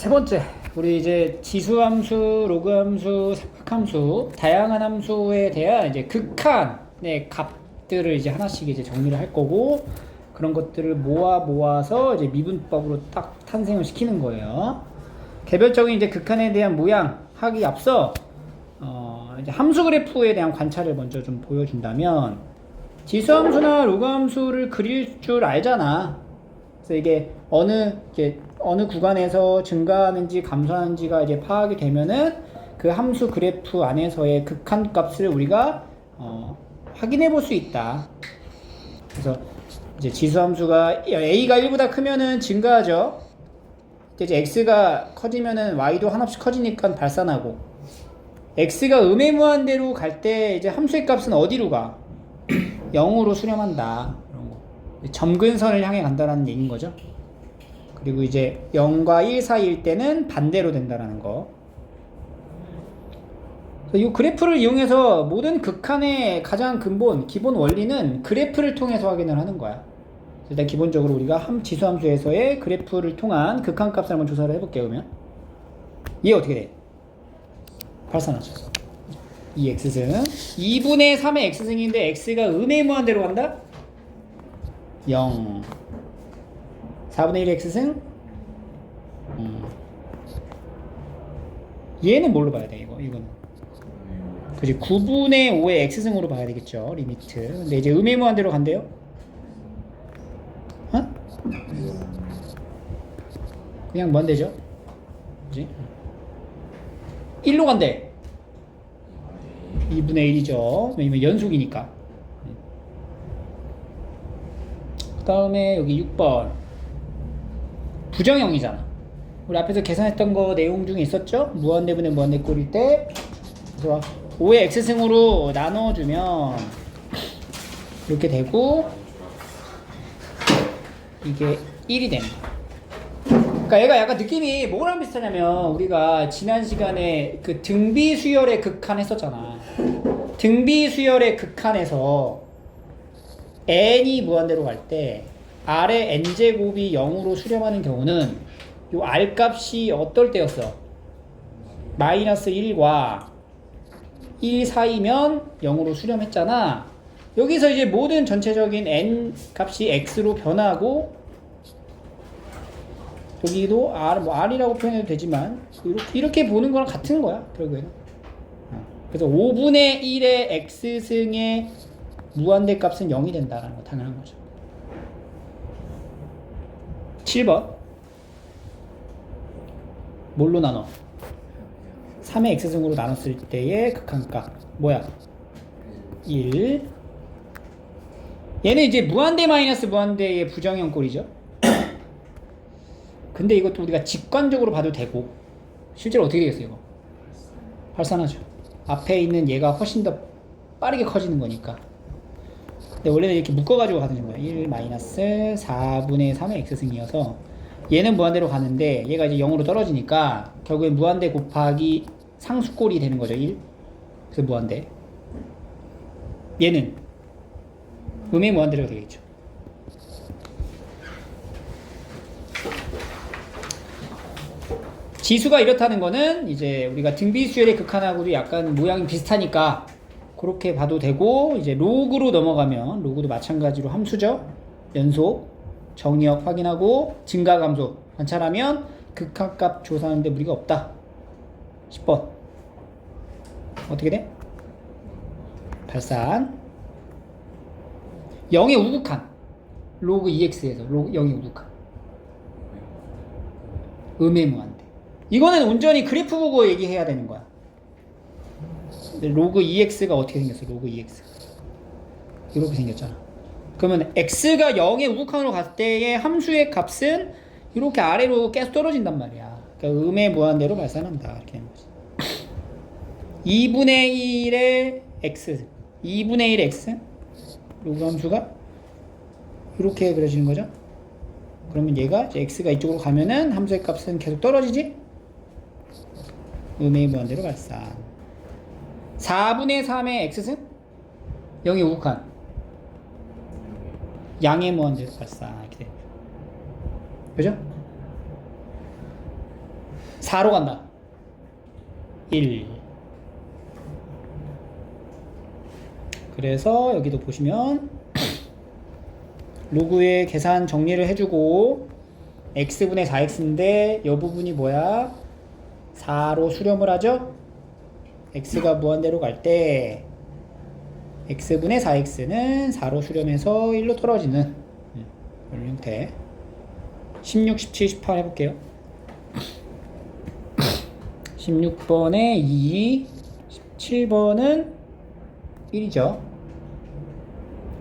세 번째, 우리 이제 지수함수, 로그함수, 삼각함수, 다양한 함수에 대한 이제 극한의 값들을 이제 하나씩 이제 정리를 할 거고, 그런 것들을 모아서 이제 미분법으로 딱 탄생을 시키는 거예요. 개별적인 이제 극한에 대한 모양 하기 앞서 이제 함수 그래프에 대한 관찰을 먼저 좀 보여준다면, 지수함수나 로그함수를 그릴 줄 알잖아. 그래서 이게 어느 구간에서 증가하는지 감소하는지가 이제 파악이 되면은 그 함수 그래프 안에서의 극한값을 우리가 확인해 볼 수 있다. 그래서 이제 지수함수가 a가 1보다 크면은 증가하죠. 이제 x가 커지면은 y도 한없이 커지니까 발산하고, x가 음의 무한대로 갈 때 이제 함수의 값은 어디로 가? 0으로 수렴한다. 이런 거. 점근선을 향해 간다라는 얘기인 거죠. 그리고 이제 0과 1 사이일 때는 반대로 된다라는 거. 이 그래프를 이용해서 모든 극한의 가장 근본, 기본 원리는 그래프를 통해서 확인을 하는 거야. 일단 기본적으로 우리가 지수함수에서의 그래프를 통한 극한값을 한번 조사를 해볼게요. 그러면 얘 어떻게 돼? 발산하죠. 2x승 2분의 3의 x승인데 x가 음의 무한대로 간다? 0 4분의 1 x승 얘는 뭘로 봐야 돼? 이거는 그지? 9분의 5의 x승으로 봐야 되겠죠, 리미트. 근데 이제 음의 무한대로 간대요? 어? 그냥 무한대죠? 그지? 1로 간대. 2분의 1이죠. 왜냐면 연속이니까. 그 다음에 여기 6번 부정형이잖아. 우리 앞에서 계산했던 거 내용 중에 있었죠? 무한대분의 무한대꼴일 때 그래서 5의 x승으로 나눠주면 이렇게 되고 이게 1이 되는 거야. 그러니까 얘가 약간 느낌이 뭐랑 비슷하냐면, 우리가 지난 시간에 그 등비 수열의 극한 했었잖아. 등비 수열의 극한에서 n이 무한대로 갈 때 r의 n제곱이 0으로 수렴하는 경우는 요 r 값이 어떨 때였어? 마이너스 1과 1 사이면 0으로 수렴했잖아. 여기서 이제 모든 전체적인 n 값이 x로 변하고, 여기도 r이라고 표현해도 되지만 이렇게 보는 거랑 같은 거야, 결국에는. 그래서 5분의 1의 x승의 무한대 값은 0이 된다라는 거 당연한 거죠. 7번 뭘로 나눠? 3의 x승으로 나눴을 때의 극한값 뭐야? 1. 얘는 이제 무한대 마이너스 무한대의 부정형 꼴이죠. 근데 이것도 우리가 직관적으로 봐도 되고, 실제로 어떻게 되겠어요? 이거 발산하죠. 앞에 있는 얘가 훨씬 더 빠르게 커지는 거니까. 근데 원래는 이렇게 묶어가지고 가는 거예요. 1 마이너스 4분의 3의 x승이어서 얘는 무한대로 가는데 얘가 이제 0으로 떨어지니까 결국엔 무한대 곱하기 상수꼴이 되는 거죠. 1. 그래서 무한대. 얘는 음의 무한대로 되겠죠. 지수가 이렇다는 거는 이제 우리가 등비수열의 극한하고도 약간 모양이 비슷하니까 그렇게 봐도 되고, 이제 로그로 넘어가면 로그도 마찬가지로 함수죠. 연속, 정의역 확인하고 증가 감소 관찰하면 극한값 조사하는데 무리가 없다. 10번 어떻게 돼? 발산 0의 우극한 로그 2x에서 로그 0의 우극한 음의 무한대. 이거는 온전히 그래프 보고 얘기해야 되는 거야. 로그 2x가 어떻게 생겼어? 로그 2x 이렇게 생겼잖아. 그러면 x가 0의 우극한으로 갔을 때의 함수의 값은 이렇게 아래로 계속 떨어진단 말이야. 그러니까 음의 무한대로 발산한다, 이렇게 하는 거지. 2분의 1의 x 2분의 1의 x 로그 함수가 이렇게 그려지는 거죠. 그러면 얘가 이제 x가 이쪽으로 가면은 함수의 값은 계속 떨어지지? 음의 무한대로 발산. 4분의 3의 x승 0의 우극한 양의 무한대로 발산. 이렇게 돼요. 그죠? 4로 간다. 1. 그래서 여기도 보시면 로그의 계산 정리를 해주고 x분의 4x인데 이 부분이 뭐야? 4로 수렴을 하죠? x가 무한대로 갈 때 x분의 4x는 4로 수렴해서 1로 떨어지는 이런 형태. 16, 17, 18 해볼게요. 16번에 2, 17번은 1이죠.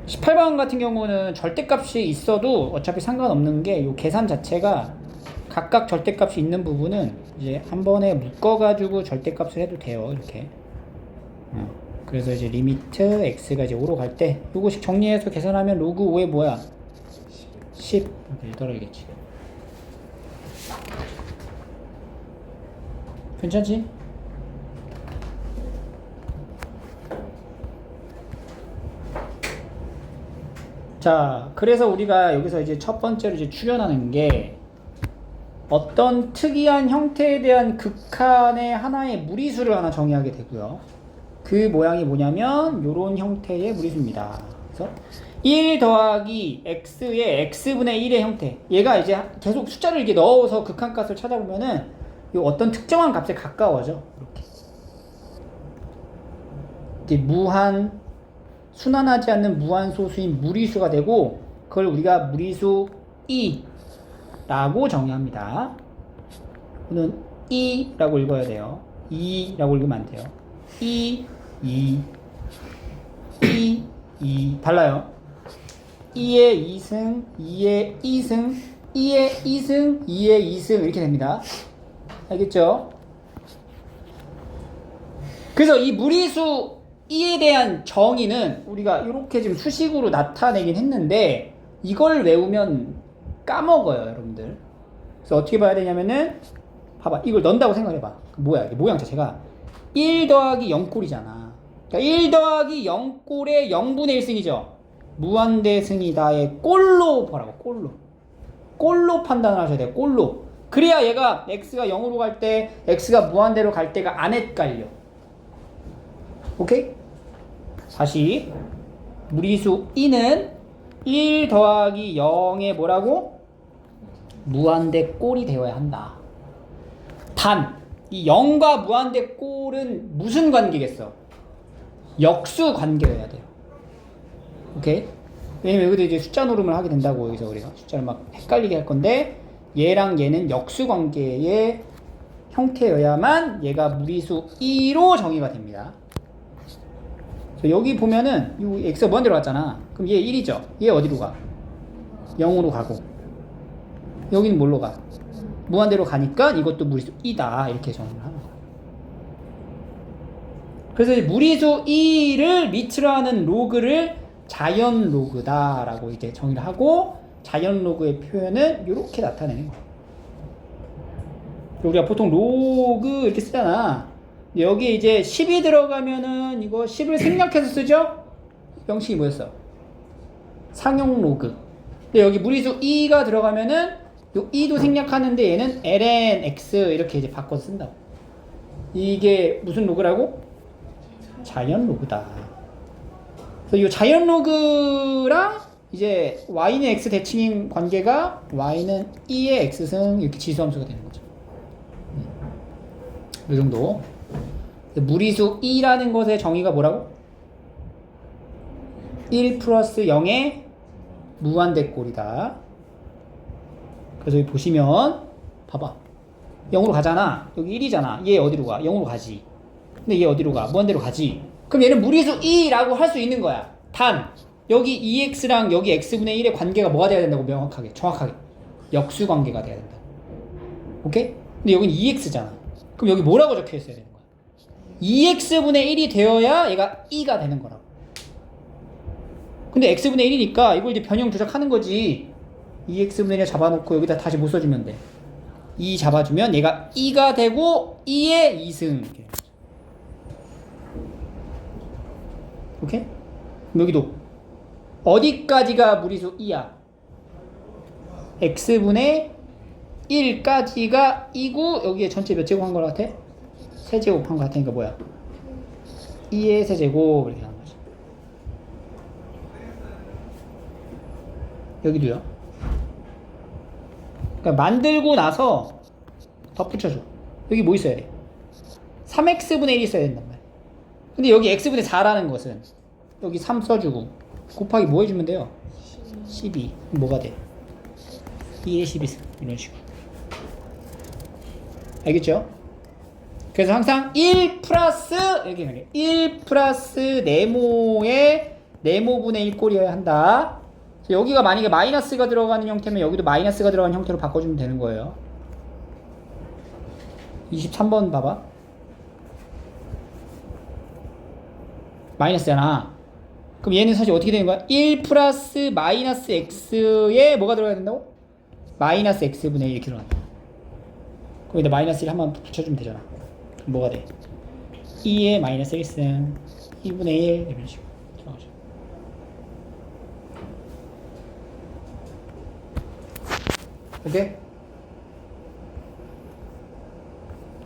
18번 같은 경우는 절대값이 있어도 어차피 상관없는 게 이 계산 자체가 각각 절대값이 있는 부분은 이제 한 번에 묶어가지고 절대값을 해도 돼요. 이렇게. 그래서 이제 리미트 x가 이제 5로 갈 때 요거씩 정리해서 계산하면 로그 5에 뭐야? 10 이렇게 떨어지겠지. 괜찮지? 자, 그래서 우리가 여기서 이제 첫 번째로 이제 출연하는 게 어떤 특이한 형태에 대한 극한의 하나의 무리수를 하나 정의하게 되고요. 그 모양이 뭐냐면 요런 형태의 무리수입니다. 그래서 1 더하기 x의 x분의 1의 형태. 얘가 이제 계속 숫자를 이렇게 넣어서 극한값을 찾아보면은 요 어떤 특정한 값에 가까워져. 이렇게. 이제 무한 순환하지 않는 무한소수인 무리수가 되고 그걸 우리가 무리수 2라고 정의합니다. 이거는 2라고 읽어야 돼요. 2라고 읽으면 안 돼요. 2, 2 달라요. 2의 2승, 2의 2승, 2의 2승, 2의 2승 이렇게 됩니다. 알겠죠? 그래서 이 무리수 2에 대한 정의는 우리가 이렇게 지금 수식으로 나타내긴 했는데 이걸 외우면 까먹어요, 여러분들. 그래서 어떻게 봐야 되냐면은 봐봐, 이걸 넣는다고 생각해봐. 뭐야, 이게 모양 자체가 1 더하기 0꼴이잖아. 그러니까 1 더하기 0꼴의 0분의 1승이죠. 무한대승이다의 꼴로 보라고, 꼴로 판단을 하셔야 돼요. 꼴로. 그래야 얘가 x가 0으로 갈 때, x가 무한대로 갈 때가 안 헷갈려. 오케이? 다시 무리수 2는 1 더하기 0의 뭐라고? 무한대 꼴이 되어야 한다. 단, 이 0과 무한대 꼴은 무슨 관계겠어? 역수 관계여야 돼요. 오케이? 왜냐면 여기도 이제 숫자 노름을 하게 된다고 여기서 우리가 숫자를 막 헷갈리게 할 건데 얘랑 얘는 역수 관계의 형태여야만 얘가 무리수 2로 정의가 됩니다. 여기 보면은 이 x가 무한대로 갔잖아. 그럼 얘 1이죠. 얘 어디로 가? 0으로 가고 여기는 뭘로 가? 무한대로 가니까 이것도 무리수 2다 이렇게 정의를 하는 거야. 그래서 무리수 2를 밑으로 하는 로그를 자연 로그다 라고 이제 정의를 하고 자연 로그의 표현은 이렇게 나타내는 거야. 우리가 보통 로그 이렇게 쓰잖아. 여기 이제 10이 들어가면은 이거 10을 생략해서 쓰죠? 형식이 뭐였어? 상용 로그. 근데 여기 무리수 2가 들어가면은 요 2도 생략하는데 얘는 ln x 이렇게 이제 바꿔서 쓴다고. 이게 무슨 로그라고? 자연 로그다. 그래서 이 자연 로그랑 이제 y는 x 대칭인 관계가 y는 2의 x승 이렇게 지수함수가 되는 거죠. 이 정도. 무리수 2라는 것의 정의가 뭐라고? 1 플러스 0의 무한대꼴이다. 그래서 여기 보시면 봐봐. 0으로 가잖아. 여기 1이잖아. 얘 어디로 가? 0으로 가지. 근데 얘 어디로 가? 무한대로 가지. 그럼 얘는 무리수 2라고 할 수 있는 거야. 단 여기 2x랑 여기 x분의 1의 관계가 뭐가 돼야 된다고 명확하게 정확하게 역수 관계가 돼야 된다. 오케이? 근데 여기는 2x잖아. 그럼 여기 뭐라고 적혀 있어야 되는 거야? 2x분의 1이 되어야 얘가 2가 되는 거라고. 근데 x분의 1이니까 이걸 이제 변형 조작하는 거지. 2x분의 1을 잡아놓고 여기다 다시 못 써주면 돼. 2 잡아주면 얘가 2가 되고 2의 2승. 이렇게. 오케이? 여기도 어디까지가 무리수 2야? x분의 1까지가 2고 여기에 전체 몇 제곱 한 거 같아? 세제곱 한 거 같으니까 뭐야? 2의 세제곱 이렇게 하는 거지. 여기도요. 그러니까 만들고 나서 덧붙여줘. 여기 뭐 있어야 돼? 3x분의 1이 있어야 된단 말이야. 근데 여기 x분의 4라는 것은 여기 3 써주고 곱하기 뭐 해주면 돼요? 12. 뭐가 돼? 2의 12 이런 식으로. 알겠죠? 그래서 항상 1 플러스 이렇게 가요. 1 플러스 네모의 네모분의 1 꼴이어야 한다. 여기가 만약에 마이너스가 들어가는 형태면 여기도 마이너스가 들어가는 형태로 바꿔주면 되는 거예요. 23번 봐봐. 마이너스잖아. 그럼 얘는 사실 어떻게 되는 거야? 1 플러스 마이너스 x에 뭐가 들어가야 된다고? 마이너스 x분의 1 이렇게 들어간다. 그럼 여기다 마이너스 1 한번 붙여주면 되잖아. 그럼 뭐가 돼? 2의 마이너스 1승 2분의 1 이런 식으로 들어가죠. 오케이?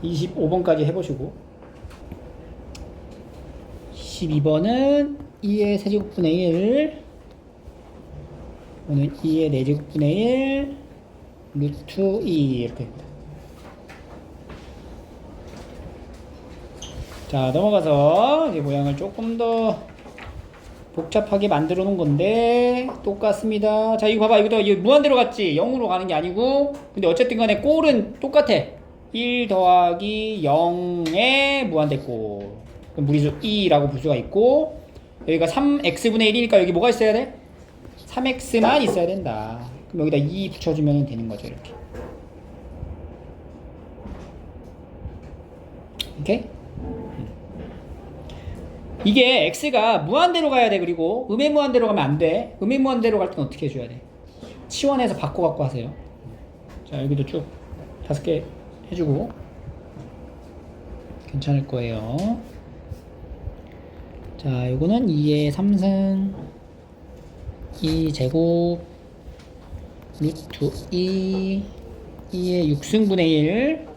25번까지 해보시고 12번은 2의 세제곱분의 1 오늘 2의 4제곱분의 1 루트 2 이렇게 됩니다. 자, 넘어가서 이제 모양을 조금 더 복잡하게 만들어 놓은 건데 똑같습니다. 자, 이거 봐봐. 이거 무한대로 갔지? 0으로 가는 게 아니고. 근데 어쨌든 간에 꼴은 똑같아. 1 더하기 0의 무한대 꼴. 그럼 무리수 2라고 볼 수가 있고, 여기가 3x분의 1이니까 여기 뭐가 있어야 돼? 3x만 있어야 된다. 그럼 여기다 2 붙여주면 되는 거죠. 이렇게. 오케이? 이게 x가 무한대로 가야 돼. 그리고 음의 무한대로 가면 안 돼. 음의 무한대로 갈 때는 어떻게 해줘야 돼? 치원해서 바꿔 갖고 하세요. 자, 여기도 쭉 5개 해주고 괜찮을 거예요. 자, 요거는 2의 3승 2제곱 루트 2 2의 6승분의 1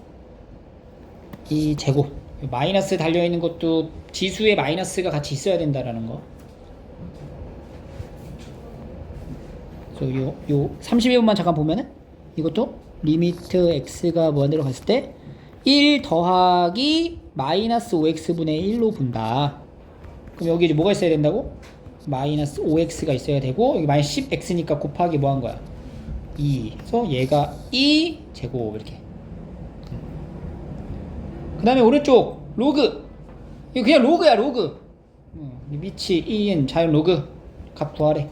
2제곱. 마이너스 달려있는 것도 지수에 마이너스가 같이 있어야 된다라는 거. 그래서 요 32번만 잠깐 보면은 이것도 리미트 x가 무한대로 갔을 때 1 더하기 마이너스 5x분의 1로 본다. 그럼 여기 이제 뭐가 있어야 된다고? 마이너스 5x가 있어야 되고, 여기 마이너스 10x니까 곱하기 뭐 한 거야? 2. 그래서 얘가 2제곱 이렇게. 그 다음에 오른쪽 로그. 이거 그냥 로그야, 로그. 위치 2인 자연 로그. 값 구하래.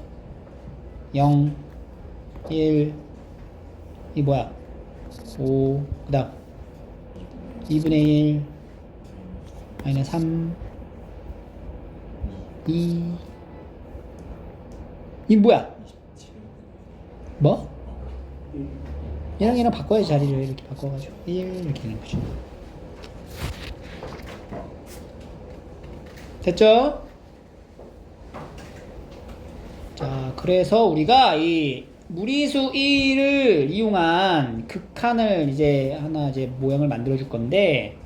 0 1 이 뭐야? 5 그 다음 2분의 1 마이너스 3 2 이 뭐야? 뭐? 얘랑 바꿔야지. 자리를 이렇게 바꿔가지고 1 이렇게 되는 거죠. 됐죠? 자, 그래서 우리가 이 무리수 1을 이용한 극한을 이제 하나 이제 모양을 만들어 줄 건데,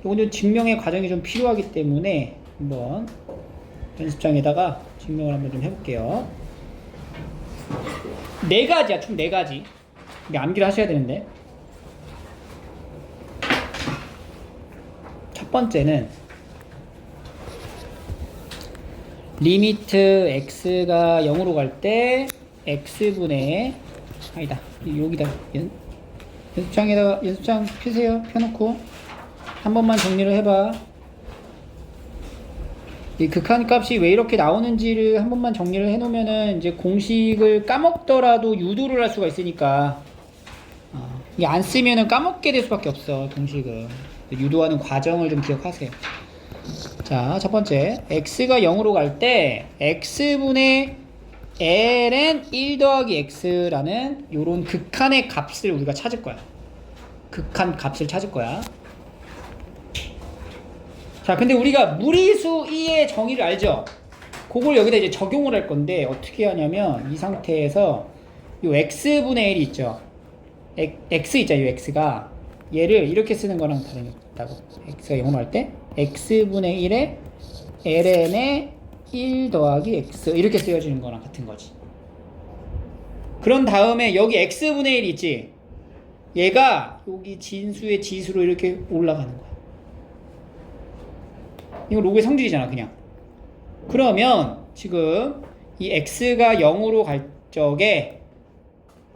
이거는 증명의 과정이 좀 필요하기 때문에 한번 연습장에다가 증명을 한번 좀 해볼게요. 4가지야, 총 4가지. 이게 암기를 하셔야 되는데, 첫 번째는 리미트 x가 0으로 갈 때 x분의 아니다, 여기다 연습장 펴세요. 펴놓고 한 번만 정리를 해봐. 이 극한값이 왜 이렇게 나오는지를 한 번만 정리를 해놓으면은 이제 공식을 까먹더라도 유도를 할 수가 있으니까, 이게 안 쓰면은 까먹게 될 수밖에 없어. 공식은 유도하는 과정을 좀 기억하세요. 자, 첫 번째, x가 0으로 갈 때 x분의 ln 1 더하기 x라는 요런 극한의 값을 우리가 찾을 거야. 극한 값을 찾을 거야. 자, 근데 우리가 무리수 2의 정의를 알죠? 그걸 여기다 이제 적용을 할 건데, 어떻게 하냐면 이 상태에서 요 x분의 1이 있죠? x 있잖아요. x가 얘를 이렇게 쓰는 거랑 다른 게 있다고. x가 0으로 할 때 x분의 1에 ln의 1 더하기 x 이렇게 쓰여지는 거랑 같은 거지. 그런 다음에 여기 x분의 1 있지? 얘가 여기 진수의 지수로 이렇게 올라가는 거야. 이거 로그의 성질이잖아, 그냥. 그러면 지금 이 x가 0으로 갈 적에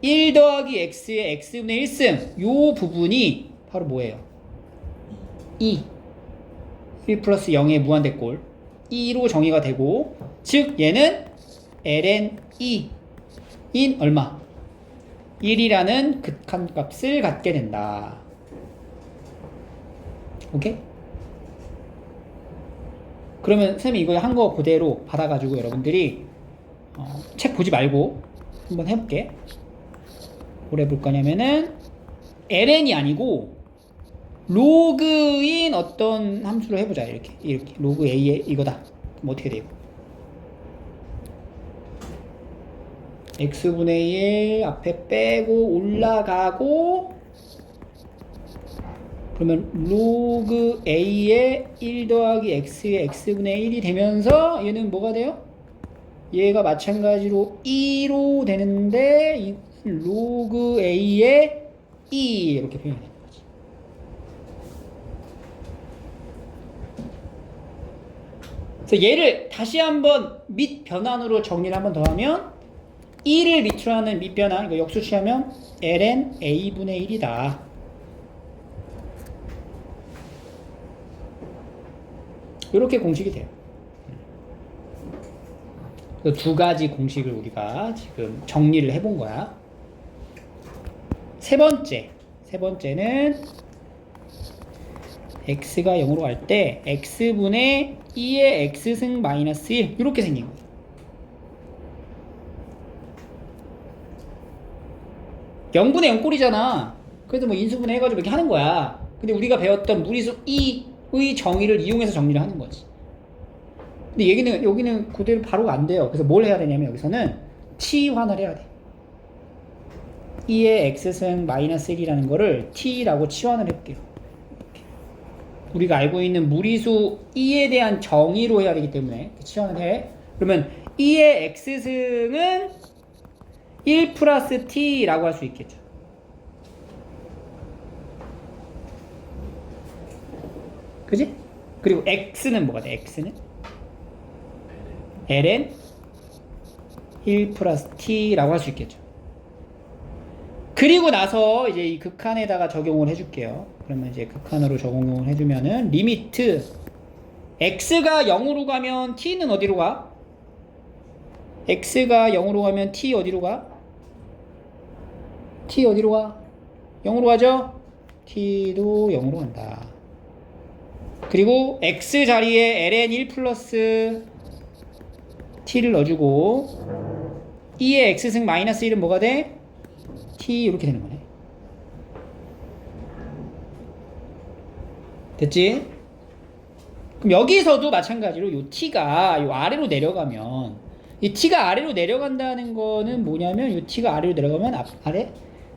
1 더하기 x의 x분의 1승 요 부분이 바로 뭐예요? 2 1 플러스 0의 무한대꼴 2로 정의가 되고, 즉 얘는 ln 2인 얼마? 1이라는 극한값을 갖게 된다. 오케이? 그러면 선생님이 이거 한 거 그대로 받아가지고 여러분들이 책 보지 말고 한번 해볼게. 뭘 해볼 거냐면은 ln이 아니고 로그인 어떤 함수로 해보자. 이렇게 로그 a의 이거다. 그럼 어떻게 돼요? x분의 1 앞에 빼고 올라가고, 그러면 로그 a의 1 더하기 x의 x분의 1이 되면서 얘는 뭐가 돼요? 얘가 마찬가지로 2로 되는데 이 로그 a의 2 이렇게 표현이 되는 거지. 그래서 얘를 다시 한번 밑 변환으로 정리를 한번 더 하면 2를 밑으로 하는 밑 변환, 이거 역수 취하면 ln a분의 1이다. 이렇게 공식이 돼요. 두 가지 공식을 우리가 지금 정리를 해본 거야. 세 번째는 x가 0으로 갈 때 x분의 2의 x승 마이너스 1 이렇게 생긴 거예요. (0분의 0) 꼴이잖아. 그래서 뭐 인수분해 해가지고 이렇게 하는 거야. 근데 우리가 배웠던 무리수 2의 정의를 이용해서 정리를 하는 거지. 근데 여기는 그대로 바로가 안 돼요. 그래서 뭘 해야 되냐면 여기서는 치환을 해야 돼. 2의 x승 마이너스 1이라는 거를 t라고 치환을 해볼게요. 이렇게. 우리가 알고 있는 무리수 2에 대한 정의로 해야 되기 때문에 치환을 해. 그러면 2의 x승은 1 플러스 t라고 할 수 있겠죠. 그지? 그리고 x는 뭐가 돼? x는 ln 1 플러스 t라고 할 수 있겠죠. 그리고 나서 이제 이 극한에다가 적용을 해줄게요. 그러면 이제 극한으로 적용을 해주면은 리미트 x가 0으로 가면 t는 어디로 가? x가 0으로 가면 t 어디로 가? t 어디로 가? 0으로 가죠? t도 0으로 간다. 그리고 x 자리에 ln 1 플러스 t를 넣어주고 2의 x승 마이너스 1은 뭐가 돼? t 이렇게 되는 거네. 됐지? 그럼 여기서도 마찬가지로 요 t가 요 아래로 내려가면, 이 t가 아래로 내려간다는 거는 뭐냐면 요 t가 아래로 내려가면 아래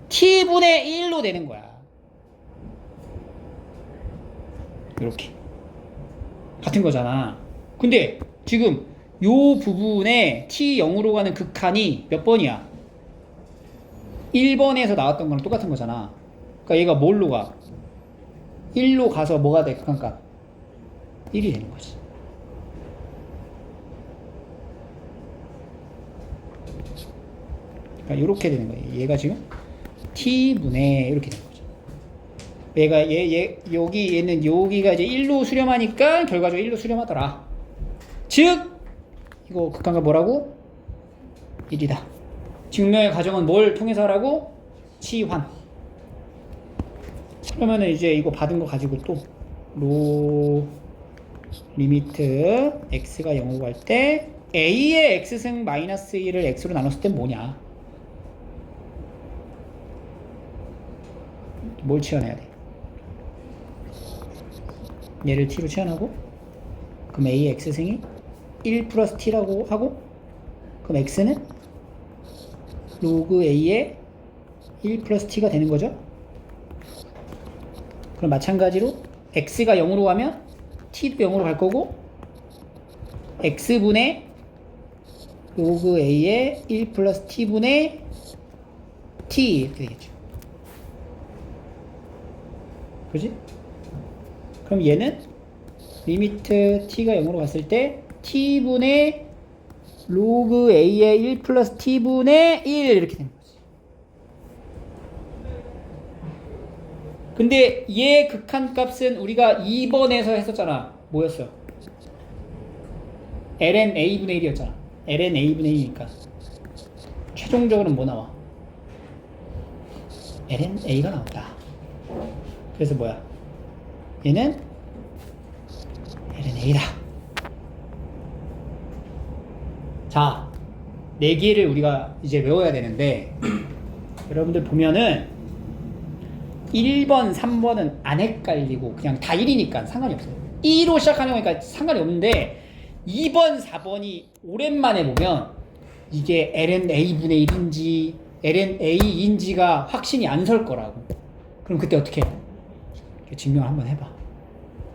t분의 1로 되는 거야. 이렇게 같은 거잖아. 근데 지금 요 부분에 t 0으로 가는 극한이 몇 번이야? 1번에서 나왔던 거랑 똑같은 거잖아. 그러니까 얘가 뭘로 가? 1로 가서 뭐가 돼? 극한값 1이 되는 거지. 그러니까 이렇게 되는 거예요. 얘가 지금 t분의 이렇게 되는 거죠. 얘가 얘는 여기가 이제 1로 수렴하니까 결과적으로 1로 수렴하더라. 즉 이거 극한값 뭐라고? 1이다. 증명의 과정은 뭘 통해서 하라고? 치환. 그러면은 이제 이거 받은 거 가지고 또 리미트 x가 0으로 갈 때 a의 x승 마이너스 1을 x로 나눴을 땐 뭐냐? 뭘 치환해야 돼? 얘를 t로 치환하고, 그럼 a의 x승이 1 플러스 t라고 하고, 그럼 x는 로그 a의 1 플러스 t가 되는 거죠. 그럼 마찬가지로 x가 0으로 가면 t도 0으로 갈 거고 x분의 로그 a의 1 플러스 t분의 t 이렇게 되겠죠. 그지? 그럼 얘는 리미트 t가 0으로 갔을 때 t분의 로그 a의 1 플러스 t분의 1 이렇게 되는 거지. 근데 얘 극한값은 우리가 2번에서 했었잖아. 뭐였어? ln a분의 1이었잖아. ln a분의 1이니까 최종적으로는 뭐 나와? ln a가 나온다. 그래서 뭐야? 얘는 ln a다. 자, 4개를 우리가 이제 외워야 되는데 여러분들 보면은 1번, 3번은 안 헷갈리고 그냥 다 1이니까 상관이 없어요. 2로 시작하는 거니까 상관이 없는데 2번, 4번이 오랜만에 보면 이게 ln a분의 1인지 ln a인지가 확신이 안 설 거라고. 그럼 그때 어떻게 해? 증명을 한번 해봐.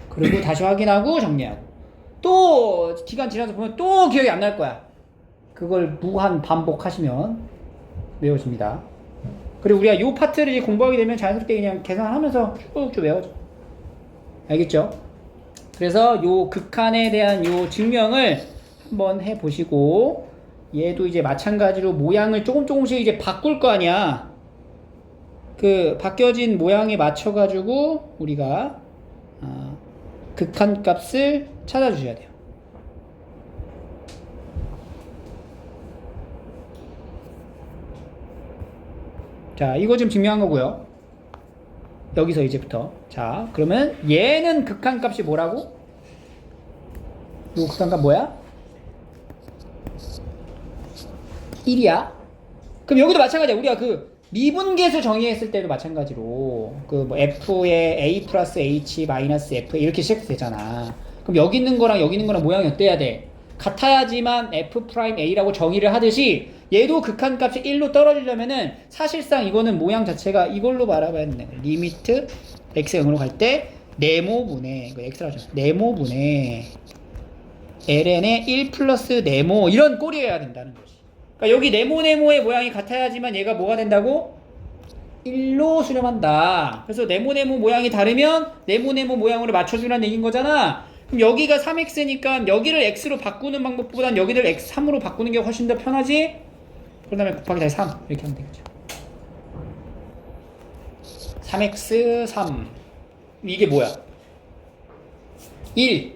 그리고 다시 확인하고 정리하고 또 기간 지나서 보면 또 기억이 안 날 거야. 그걸 무한 반복하시면 외워집니다. 그리고 우리가 이 파트를 이제 공부하게 되면 자연스럽게 그냥 계산하면서 쭉쭉 외워져. 알겠죠? 그래서 요 극한에 대한 요 증명을 한번 해보시고 얘도 이제 마찬가지로 모양을 조금씩 이제 바꿀 거 아니야. 그 바뀌어진 모양에 맞춰가지고 우리가 극한 값을 찾아주셔야 돼요. 자, 이거 지금 증명한 거고요. 여기서 이제부터. 자, 그러면 얘는 극한값이 뭐라고? 이 극한값 뭐야? 1이야. 그럼 여기도 마찬가지야. 우리가 그 미분계수 정의했을 때도 마찬가지로 그 뭐 f의 a 플러스 h 마이너스 f 이렇게 시작되잖아. 그럼 여기 있는 거랑 여기 있는 거랑 모양이 어때야 돼? 같아야지만 f 프라임 a라고 정의를 하듯이 얘도 극한값이 1로 떨어지려면은 사실상 이거는 모양 자체가 이걸로 바라봐야 된다. 리미트 x 0으로 갈 때 네모분의 이거 x라고 하죠. 네모분의 ln의 1 플러스 네모 이런 꼴이어야 된다는 거지. 그러니까 여기 네모네모의 모양이 같아야지만 얘가 뭐가 된다고? 1로 수렴한다. 그래서 네모네모 모양이 다르면 네모네모 모양으로 맞춰주라는 얘기인 거잖아. 그럼 여기가 3x니까 여기를 x로 바꾸는 방법보단 여기를 x 3으로 바꾸는 게 훨씬 더 편하지? 그 다음에 곱하기 다시 3 이렇게 하면 되겠죠. 3x 3 이게 뭐야? 1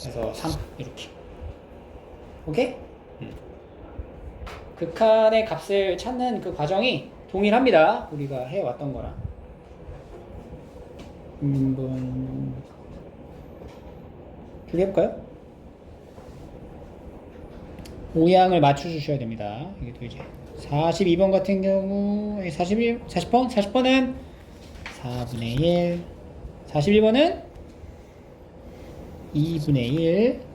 그래서 3 이렇게. 오케이? 극한의 값을 찾는 그 과정이 동일합니다. 우리가 해왔던 거랑. 한번 쭉 해볼까요? 모양을 맞춰주셔야 됩니다. 이게 또 이제 42번 같은 경우 40번? 40번은 4분의 1 41번은 2분의 1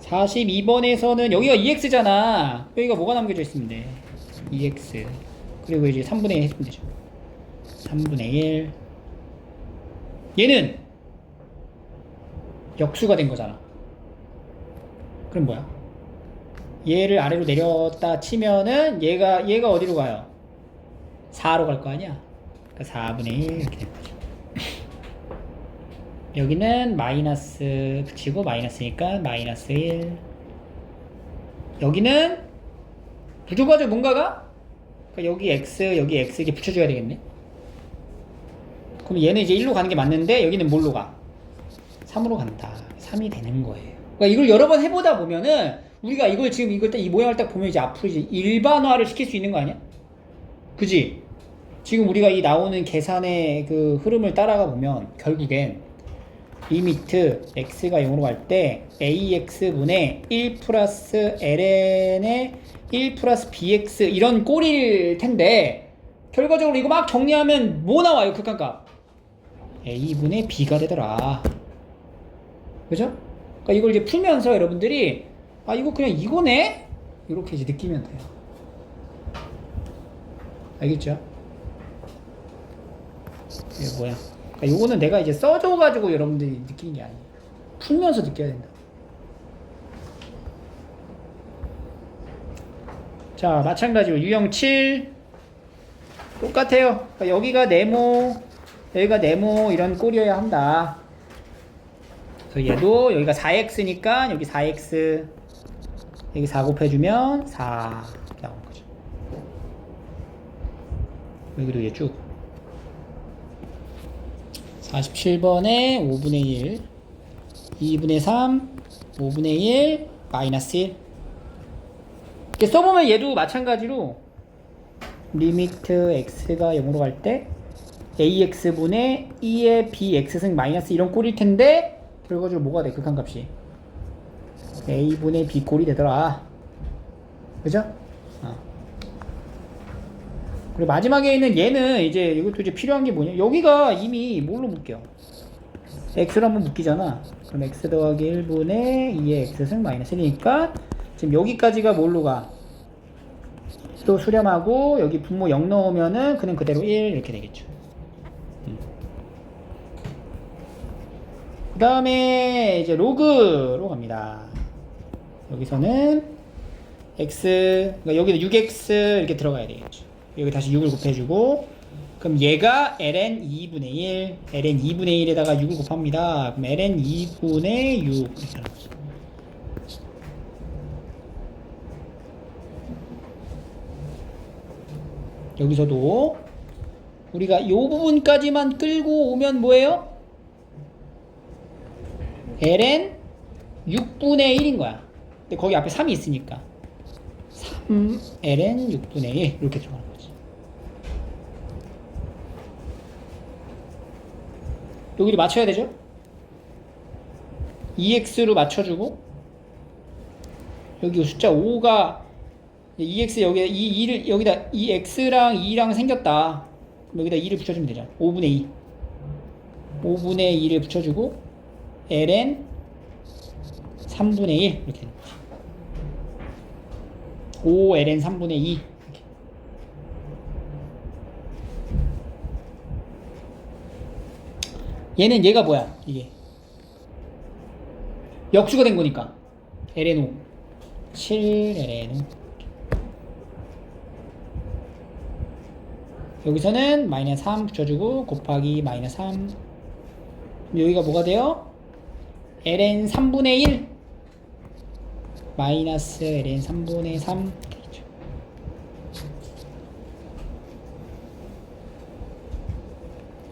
42번에서는 여기가 2x잖아. 여기가 뭐가 남겨져 있으면 돼? 2x. 그리고 이제 3분의 1 해주면 되죠. 3분의 1. 얘는 역수가 된 거잖아. 그럼 뭐야? 얘를 아래로 내렸다 치면은 얘가 어디로 가요? 4로 갈 거 아니야? 그러니까 4분의 1 이렇게 된 거죠. 여기는 마이너스 붙이고 마이너스니까 마이너스 1. 여기는 부족하죠 뭔가가? 그러니까 여기 x 여기 x 이렇게 붙여줘야 되겠네. 그럼 얘는 이제 1로 가는 게 맞는데 여기는 뭘로 가? 3으로 간다. 3이 되는 거예요. 그러니까 이걸 여러 번 해보다 보면은 우리가 이걸 지금 이걸 딱 이 모양을 딱 보면 이제 앞으로 이제 일반화를 시킬 수 있는 거 아니야? 그지? 지금 우리가 이 나오는 계산의 그 흐름을 따라가 보면 결국엔 리미트 x가 0으로 갈 때 ax분의 1 플러스 ln의 1 플러스 bx 이런 꼴일 텐데 결과적으로 이거 막 정리하면 뭐 나와요? 극한값 a분의 b가 되더라. 그죠? 그러니까 이걸 이제 풀면서 여러분들이 아 이거 그냥 이거네? 이렇게 이제 느끼면 돼요. 알겠죠? 이게 뭐야? 그러니까 요거는 내가 이제 써줘가지고 여러분들이 느끼는 게 아니에요. 풀면서 느껴야 된다. 자, 마찬가지로 유형 7 똑같아요. 그러니까 여기가 네모, 여기가 네모 이런 꼴이어야 한다. 그래서 얘도 여기가 4x니까 여기 4x, 여기 4 곱해주면 4 나오는 거죠. 여기도 이제 쭉 47번에 5분의 1, 2분의 3, 5분의 1, 마이너스 1. 이렇게 써보면 얘도 마찬가지로 리미트 x가 0으로 갈 때 ax분의 2의 bx승 마이너스 이런 꼴일 텐데 결과적으로 뭐가 돼? 극한값이 a분의 b 꼴이 되더라. 그죠? 그리고 마지막에 있는 얘는 이제 이것도 이제 필요한 게 뭐냐? 여기가 이미 뭘로 묶여? x로 한번 묶이잖아. 그럼 x 더하기 1분의 2의 x승 마이너스 1이니까 지금 여기까지가 뭘로 가? 또 수렴하고 여기 분모 0 넣으면은 그냥 그대로 1 이렇게 되겠죠. 그 다음에 이제 로그로 갑니다. 여기서는 x, 그러니까 여기는 6x 이렇게 들어가야 되겠죠. 여기 다시 6을 곱해주고, 그럼 얘가 ln 2분의 1, ln 2분의 1에다가 6을 곱합니다. 그럼 ln 2분의 6 이렇게 나오죠. 여기서도 우리가 이 부분까지만 끌고 오면 뭐예요? ln 6분의 1인 거야. 근데 거기 앞에 3이 있으니까 3 ln 6분의 1 이렇게 들어가는 거지. 여기도 맞춰야 되죠? 2x로 맞춰주고 여기 숫자 5가 2x 여기다 2를 여기다 2x랑 2랑 생겼다. 그럼 여기다 2를 붙여주면 되잖아. 5분의 2 5분의 2를 붙여주고 ln 3분의 1 이렇게 되는 거지. 5 ln 3분의 2 이렇게. 얘는 얘가 뭐야? 이게 역수가 된 거니까 ln 5 7 ln 5 여기서는 마이너스 3 붙여주고 곱하기 마이너스 3 여기가 뭐가 돼요? ln 3분의 1 마이너스 ln 3분의 3 되겠죠.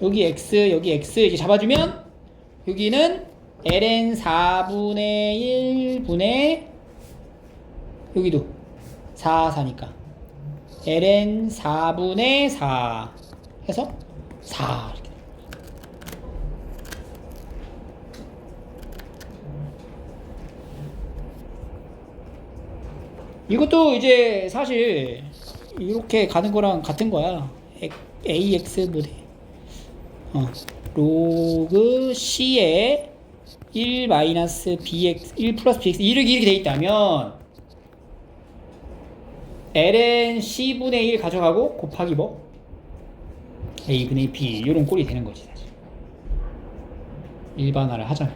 여기 x 이제 잡아주면 여기는 ln 4분의 1분의 여기도 4, 4니까 ln 4분의 4 해서 4 이렇게. 이것도 이제 사실 이렇게 가는 거랑 같은 거야. ax분의 로그 c에 1 마이너스 bx 1 플러스 bx 이렇게 돼 있다면 ln c분의 1 가져가고 곱하기 뭐? a분의 b 이런 꼴이 되는 거지 사실. 일반화를 하잖아.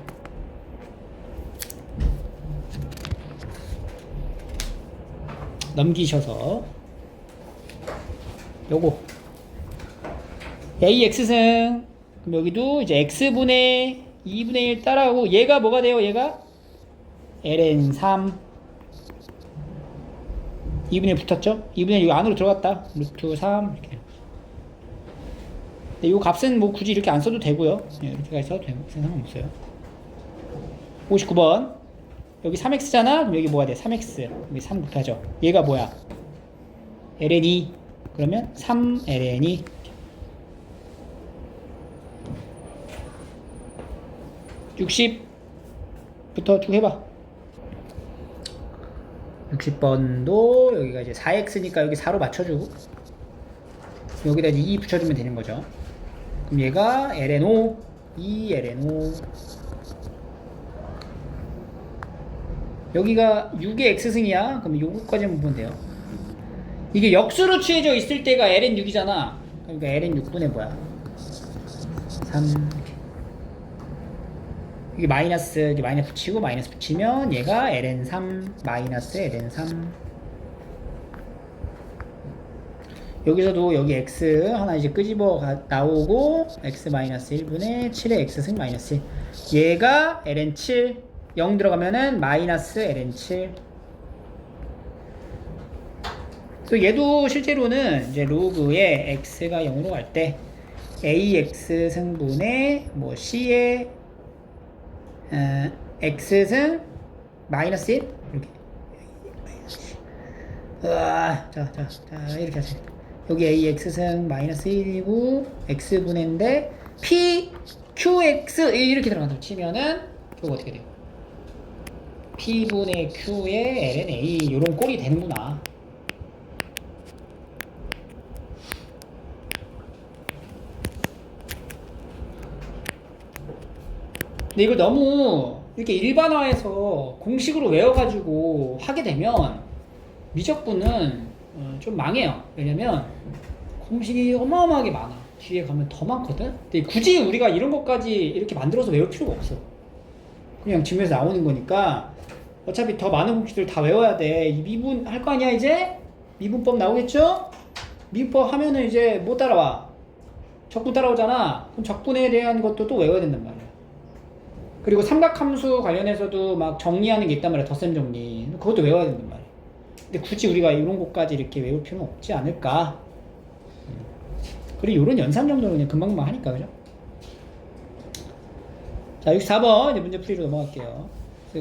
넘기셔서 요거 ax승 그럼 여기도 이제 x분의 2분의 1 따라오고 얘가 뭐가 돼요? 얘가 ln 3 2분의 1 붙었죠? 2분의 1 안으로 들어갔다. 루트 3 이렇게. 근데 이 값은 뭐 굳이 이렇게 안 써도 되고요. 이렇게까지 써도 되고 상관없어요. 59번 여기 3x잖아? 그럼 여기 뭐가 돼? 3x 여기 3 곱하죠. 얘가 뭐야? ln 2 그러면 3 ln 2 60부터 쭉 해봐. 60번도 여기가 이제 4x니까 여기 4로 맞춰주고 여기다 이제 2 붙여주면 되는 거죠. 그럼 얘가 ln 5 2 ln 5 여기가 6의 x승이야. 그럼 요거까지만 보면 돼요. 이게 역수로 취해져 있을 때가 ln 6이잖아. 그러니까 ln 6분의 뭐야? 3. 이게 마이너스, 이게 마이너스 붙이고 마이너스 붙이면 얘가 ln 3 마이너스 ln 3. 여기서도 여기 x 하나 이제 끄집어 나오고 x 마이너스 1분의 7의 x승 마이너스 1. 얘가 ln 7. 0 들어가면은 마이너스 ln 7. 또 얘도 실제로는 이제 로그에 x가 0으로 갈 때 ax 승분의 뭐 c의 x승 마이너스 1 이렇게. 자 이렇게 하세요. 여기 ax승 마이너스 1이고 x분의인데 p qx 이렇게 들어간다고 치면은 이거 어떻게 돼요? p분의 q의 ln a 이런 꼴이 되는구나. 근데 이걸 너무 이렇게 일반화해서 공식으로 외워가지고 하게 되면 미적분은 좀 망해요. 왜냐면 공식이 어마어마하게 많아. 뒤에 가면 더 많거든. 근데 굳이 우리가 이런 것까지 이렇게 만들어서 외울 필요가 없어. 그냥 지문에서 나오는 거니까 어차피 더 많은 공식들 다 외워야 돼. 이 미분 할 거 아니야 이제? 미분법 나오겠죠? 미분법 하면은 이제 뭐 따라와? 적분 따라오잖아. 그럼 적분에 대한 것도 또 외워야 된단 말이야. 그리고 삼각함수 관련해서도 막 정리하는 게 있단 말이야. 덧셈 정리. 그것도 외워야 된단 말이야. 근데 굳이 우리가 이런 것까지 이렇게 외울 필요는 없지 않을까. 그리고 이런 연산 정도는 그냥 금방금방 하니까, 그죠? 자, 64번 이제 문제 풀이로 넘어갈게요.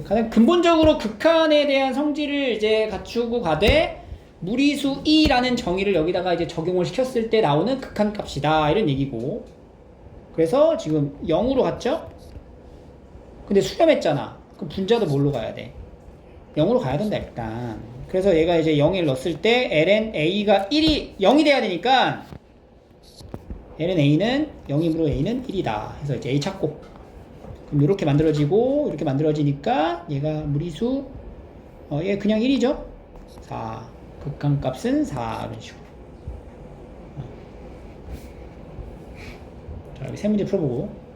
가장 근본적으로 극한에 대한 성질을 이제 갖추고 가되 무리수 2라는 정의를 여기다가 이제 적용을 시켰을 때 나오는 극한 값이다. 이런 얘기고. 그래서 지금 0으로 갔죠? 근데 수렴했잖아. 그럼 분자도 뭘로 가야 돼? 0으로 가야 된다, 일단. 그래서 얘가 이제 0을 넣었을 때 ln a가 1이 0이 돼야 되니까 ln a는 0이므로 a는 1이다. 그래서 이제 a 찾고. 그럼 이렇게 만들어지고 이렇게 만들어지니까 얘가 무리수 얘 그냥 1이죠? 4. 극한값은 4. 이런 식으로. 자, 여기 세 문제 풀어보고.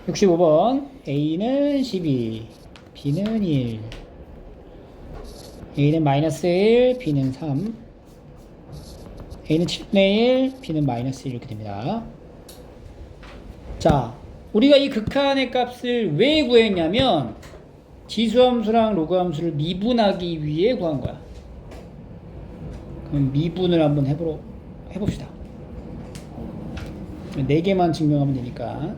65번 a는 12, b는 1, a는 마이너스 1, b는 3, a는 7분의 1, b는 마이너스 1 이렇게 됩니다. 자, 우리가 이 극한의 값을 왜 구했냐면 지수함수랑 로그함수를 미분하기 위해 구한 거야. 그럼 미분을 한번 해봅시다. 4개만 증명하면 되니까.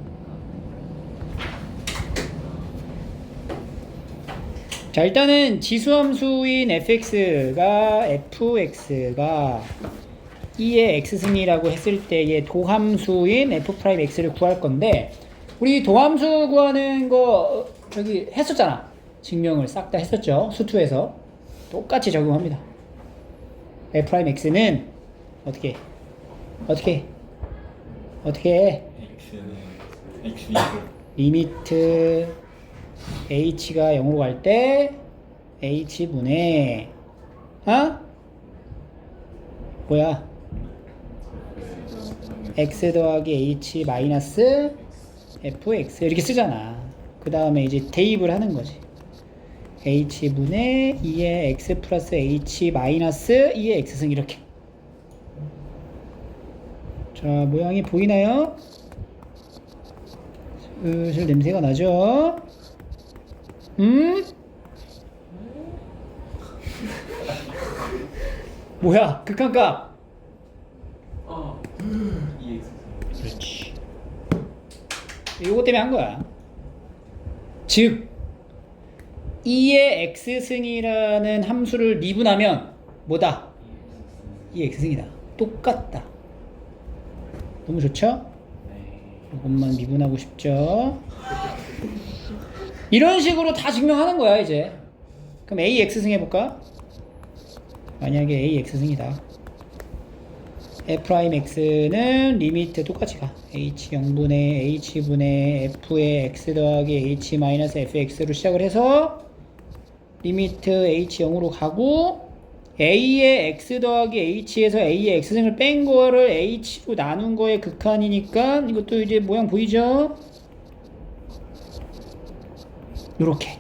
자, 일단은 지수함수인 fx가 2의 x승이라고 했을 때의 도함수인 f'x를 구할 건데 우리 도함수 구하는 거 저기 했었잖아. 증명을 싹 다 했었죠. 수투에서 똑같이 적용합니다. f'x는 어떻게 해? 리미트 h가 0으로 갈 때 h분의 뭐야? x 더하기 h 마이너스 fx 이렇게 쓰잖아. 그 다음에 이제 대입을 하는 거지. h분의 2의 x 플러스 h 마이너스 2의 x승 이렇게. 자, 모양이 보이나요? 슬슬 냄새가 나죠? 뭐야? 극한값. 그렇지. 요거 때문에 한 거야. 즉 2의 x승이라는 함수를 미분하면 뭐다? 2의 x승이다. 똑같다. 너무 좋죠? 이것만 미분하고 싶죠? 이런 식으로 다 증명하는 거야 이제. 그럼 a x승 해볼까? 만약에 a x승이다. f'x는 리미트 똑같이 가. h 0분의 h분의 f의 x 더하기 h 마이너스 fx로 시작을 해서 리미트 h 0으로 가고 A의 x 더하기 h에서 A의 x승을 뺀 거를 h로 나눈 거의 극한이니까 이것도 이제 모양 보이죠? 요렇게.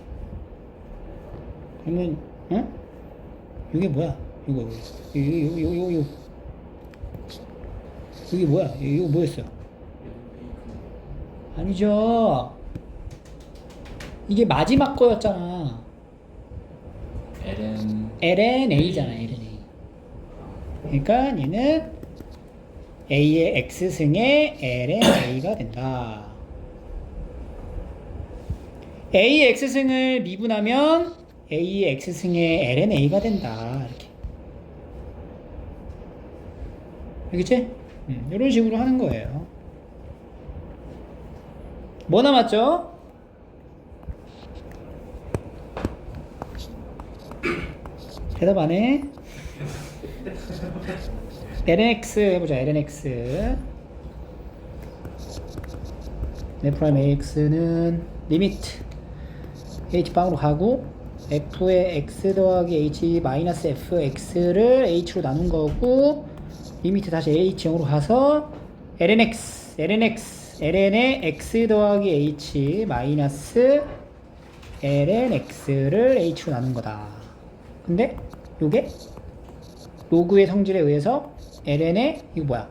그러면 이게 뭐야? 이거 이게 뭐야? 이거 뭐였어? 아니죠. 이게 마지막 거였잖아. LNA잖아, LNA. 그러니까 얘는 A의 X승의 LNA가 된다. A의 X승을 미분하면 A의 X승의 LNA가 된다. 이렇게. 알겠지? 이런 식으로 하는 거예요. 뭐 남았죠? 대답 안 해? lnx 해보자. lnx F 프라임 ax는 리미트 h방으로 가고 f의 x 더하기 h 마이너스 fx를 h로 나눈 거고 리미트 다시 h형으로 가서 ln의 x 더하기 h 마이너스 lnx를 h로 나눈 거다. 근데 요게 로그의 성질에 의해서 ln의 이거 뭐야?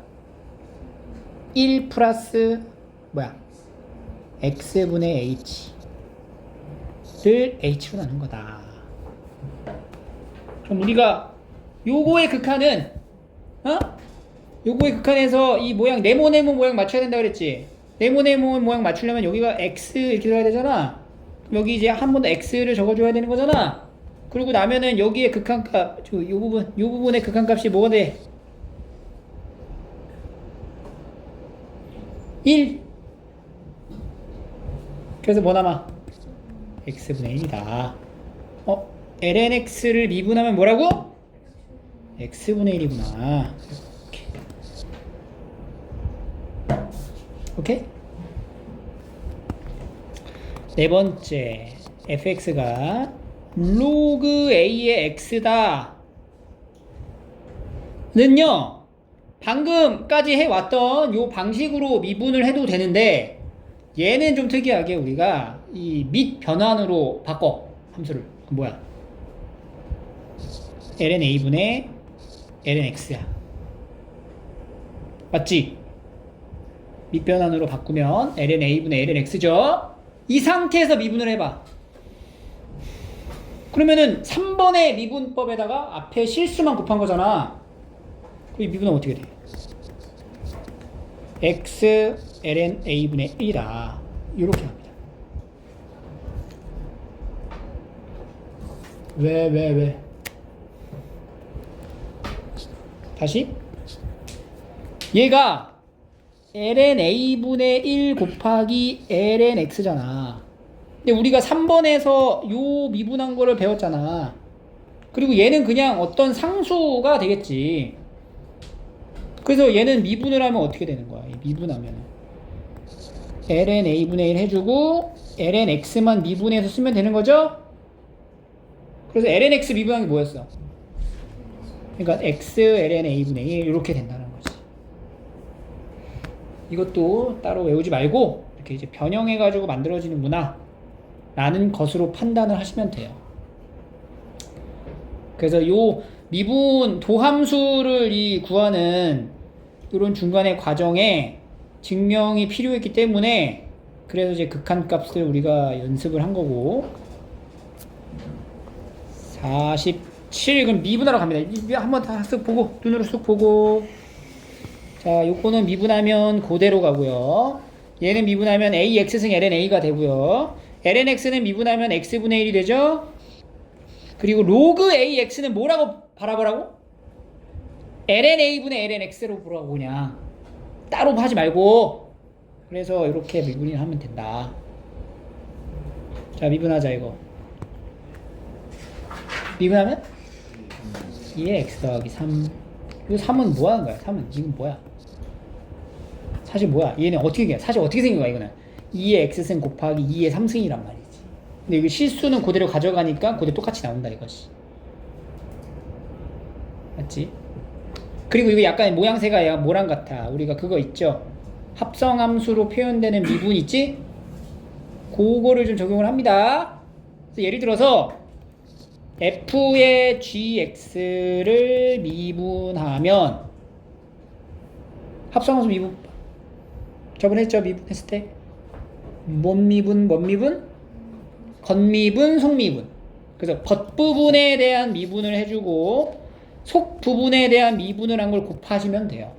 1 플러스 뭐야? x분의 h를 h로 나눈 거다. 그럼 우리가 요거의 극한은 요거의 극한에서 이 모양 네모네모 모양 맞춰야 된다 그랬지? 네모네모 모양 맞추려면 여기가 x 이렇게 들어야 되잖아. 여기 이제 한 번 더 x를 적어줘야 되는 거잖아. 그리고 나면은 여기에 극한값, 요 부분의 극한값이 뭐가 돼? 1. 그래서 뭐 남아? x분의 1이다. lnx를 미분하면 뭐라고? x분의 1이구나. 오케이? 네 번째, fx가 로그 a의 x다 는요 방금까지 해왔던 요 방식으로 미분을 해도 되는데 얘는 좀 특이하게 우리가 이 및 변환으로 바꿔 함수를. 뭐야? lna분의 lnx야. 맞지? 및 변환으로 바꾸면 lna분의 lnx죠. 이 상태에서 미분을 해봐. 그러면은 3번의 미분법에다가 앞에 실수만 곱한 거잖아. 그 미분은 어떻게 돼? x ln a분의 1이다. 이렇게 합니다. 왜? 다시 얘가 ln a분의 1 곱하기 ln x잖아. 근데 우리가 3번에서 요 미분한 거를 배웠잖아. 그리고 얘는 그냥 어떤 상수가 되겠지. 그래서 얘는 미분을 하면 어떻게 되는 거야? 미분하면 ln a분의 1 해주고 ln x만 미분해서 쓰면 되는 거죠? 그래서 ln x 미분한 게 뭐였어? 그러니까 x ln a분의 1 이렇게 된다는 거지. 이것도 따로 외우지 말고 이렇게 이제 변형해가지고 만들어지는구나 라는 것으로 판단을 하시면 돼요. 그래서 요 미분 도함수를 구하는 이런 중간의 과정에 증명이 필요했기 때문에 그래서 이제 극한값을 우리가 연습을 한 거고 47. 그럼 미분하러 갑니다. 한번 다 쓱 보고 눈으로 쓱 보고 자 요거는 미분하면 그대로 가고요. 얘는 미분하면 ax승 lna가 되고요. lnx는 미분하면 x분의 1이 되죠. 그리고 로그 ax는 뭐라고 바라보라고? lna분의 lnx로 보라고. 그냥 따로 하지 말고. 그래서 이렇게 미분을 하면 된다. 자 미분하자. 이거 미분하면 2의 x 더하기 3. 이 3은 뭐 하는 거야? 3은 이건 뭐야? 사실 뭐야? 얘는 어떻게 사실 어떻게 생긴 거야? 이거는 2의 x승 곱하기 2의 3승이란 말이지. 근데 이거 실수는 그대로 가져가니까 그대로 똑같이 나온다 이것이. 맞지? 그리고 이거 약간 모양새가 약간 뭐랑 같아. 우리가 그거 있죠? 합성함수로 표현되는 미분 있지? 그거를 좀 적용을 합니다. 그래서 예를 들어서 f의 gx를 미분하면 합성함수 미분 저번에 했죠? 미분했을 때 뭔 미분? 겉미분, 속미분. 그래서 겉부분에 대한 미분을 해주고 속부분에 대한 미분을 한 걸 곱하시면 돼요.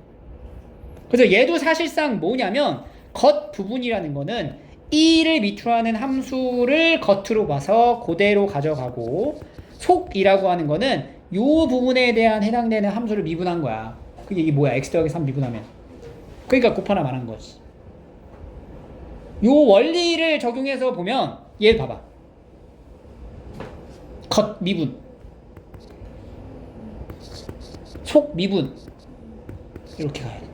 그래서 얘도 사실상 뭐냐면 겉부분이라는 거는 1을 밑으로 함수를 겉으로 봐서 그대로 가져가고 속이라고 하는 거는 요 부분에 대한 해당되는 함수를 미분한 거야. 그게 이게 뭐야? x 더하기 3 미분하면. 그러니까 곱하나 말한 거지. 요 원리를 적용해서 보면 얘 봐봐. 겉 미분, 속 미분 이렇게 가야 돼.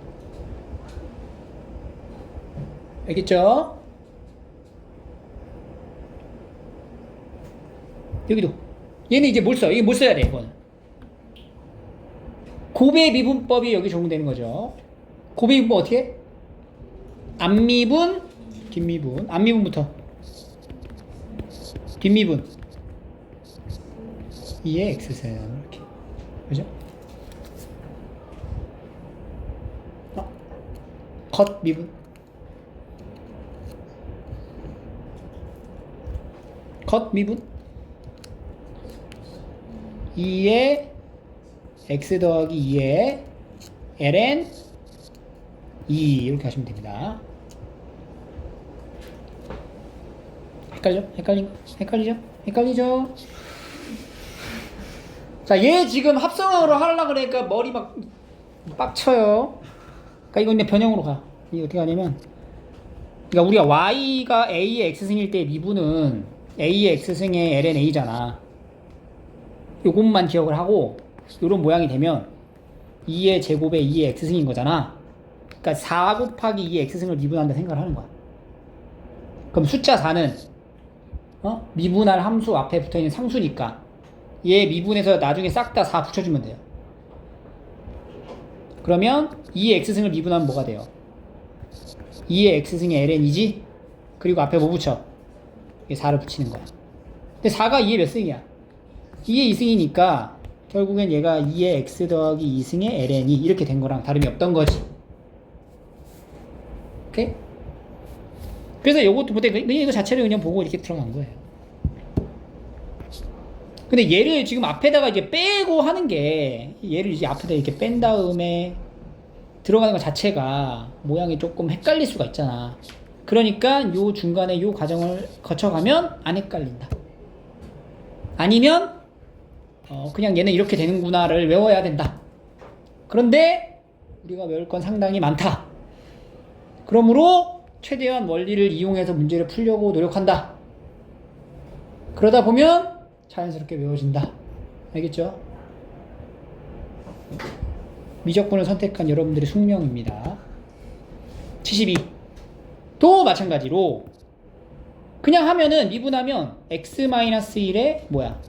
알겠죠? 여기도 얘는 이제 뭘 써? 이게 뭘 써야 돼? 이건 곱의 미분법이 여기 적용되는 거죠. 곱의 미분법 어떻게 해? 앞미분, 뒷미분. 앞미분부터 뒷미분 2의 x승 이렇게. 그죠? 겉 미분 겉 미분 2의 x 더하기 2의 ln 2 이렇게 하시면 됩니다. 헷갈리죠? 헷갈리죠? 자, 얘 지금 합성으로 하려고 그러니까 머리 막 빡쳐요. 그러니까 이거 그냥 변형으로 가. 이게 어떻게 하냐면, 그러니까 우리가 y가 a의 x승일 때 미분은 a의 x승의 ln a잖아. 요것만 기억을 하고 요런 모양이 되면 2의 제곱에 2의 x승인 거잖아. 그러니까 4 곱하기 2의 x승을 미분한다 생각을 하는 거야. 그럼 숫자 4는 미분할 함수 앞에 붙어있는 상수니까 얘 미분해서 나중에 싹 다 4 붙여주면 돼요. 그러면 2의 x승을 미분하면 뭐가 돼요? 2의 x승의 ln이지? 그리고 앞에 뭐 붙여? 4를 붙이는 거야. 근데 4가 2의 몇 승이야? 2의 2승이니까 결국엔 얘가 2의 x 더하기 2승의 ln이 이렇게 된 거랑 다름이 없던 거지. 오케이? 그래서 요것도 그냥 이거 자체를 그냥 보고 이렇게 들어간 거예요. 근데 얘를 지금 앞에다가 이제 빼고 하는 게 얘를 이제 앞에다 이렇게 뺀 다음에 들어가는 것 자체가 모양이 조금 헷갈릴 수가 있잖아. 그러니까 요 중간에 요 과정을 거쳐가면 안 헷갈린다. 아니면 그냥 얘는 이렇게 되는구나를 외워야 된다. 그런데 우리가 외울 건 상당히 많다. 그러므로 최대한 원리를 이용해서 문제를 풀려고 노력한다. 그러다 보면 자연스럽게 외워진다. 알겠죠? 미적분을 선택한 여러분들의 숙명입니다. 72. 또 마찬가지로 그냥 하면은 미분하면 x-1에 뭐야?